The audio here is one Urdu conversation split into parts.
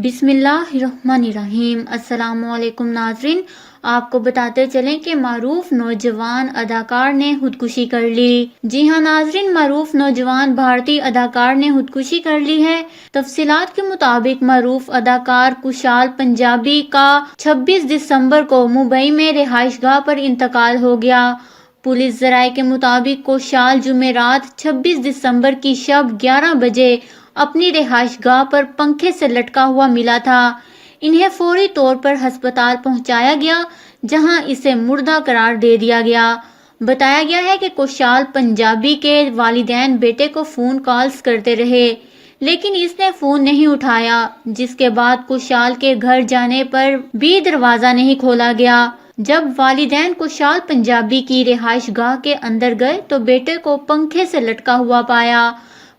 بسم اللہ الرحمن الرحیم۔ السلام علیکم ناظرین، آپ کو بتاتے چلیں کہ معروف نوجوان اداکار نے خودکشی کر لی۔ جی ہاں ناظرین، معروف نوجوان بھارتی اداکار نے خودکشی کر لی ہے۔ تفصیلات کے مطابق معروف اداکار کشال پنجابی کا 26 دسمبر کو ممبئی میں رہائش گاہ پر انتقال ہو گیا۔ پولیس ذرائع کے مطابق کشال جمعرات 26 دسمبر کی شب 11 بجے اپنی رہائش گاہ پر پنکھے سے لٹکا ہوا ملا تھا۔ انہیں فوری طور پر ہسپتال پہنچایا گیا، جہاں اسے مردہ قرار دے دیا گیا۔ بتایا گیا ہے کہ کشال پنجابی کے والدین بیٹے کو فون کالز کرتے رہے، لیکن اس نے فون نہیں اٹھایا، جس کے بعد کشال کے گھر جانے پر بھی دروازہ نہیں کھولا گیا۔ جب والدین کشال پنجابی کی رہائش گاہ کے اندر گئے تو بیٹے کو پنکھے سے لٹکا ہوا پایا۔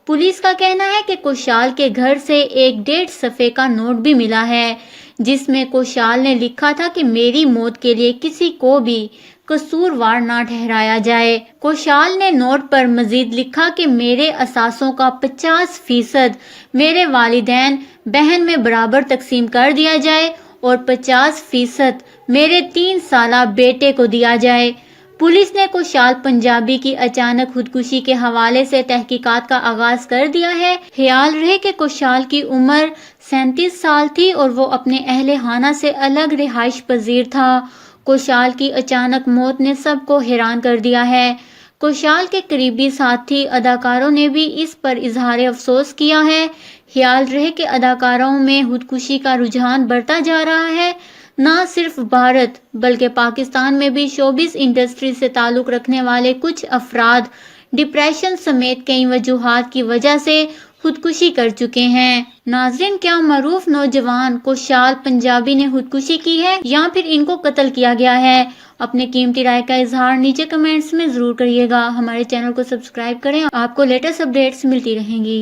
پولیس کا کہنا ہے کہ کشال کے گھر سے ایک 1.5 صفحے کا نوٹ بھی ملا ہے، جس میں کشال نے لکھا تھا کہ میری موت کے لیے کسی کو بھی قصوروار نہ ٹھہرایا جائے۔ کشال نے نوٹ پر مزید لکھا کہ میرے اثاثوں کا 50% میرے والدین بہن میں برابر تقسیم کر دیا جائے اور 50% میرے 3 سالہ بیٹے کو دیا جائے۔ پولیس نے کشال پنجابی کی اچانک خودکشی کے حوالے سے تحقیقات کا آغاز کر دیا ہے۔ خیال رہے کہ کشال کی عمر 37 سال تھی اور وہ اپنے اہل خانہ سے الگ رہائش پذیر تھا۔ کشال کی اچانک موت نے سب کو حیران کر دیا ہے۔ کشال کے قریبی ساتھی اداکاروں نے بھی اس پر اظہار افسوس کیا ہے۔ خیال رہے کہ اداکاروں میں خودکشی کا رجحان بڑھتا جا رہا ہے۔ نہ صرف بھارت بلکہ پاکستان میں بھی شوبز انڈسٹری سے تعلق رکھنے والے کچھ افراد ڈپریشن سمیت کئی وجوہات کی وجہ سے خودکشی کر چکے ہیں۔ ناظرین، کیا معروف نوجوان کشال پنجابی نے خودکشی کی ہے یا پھر ان کو قتل کیا گیا ہے؟ اپنے قیمتی رائے کا اظہار نیچے کمنٹس میں ضرور کریے گا۔ ہمارے چینل کو سبسکرائب کریں، آپ کو لیٹسٹ اپڈیٹس ملتی رہیں گی۔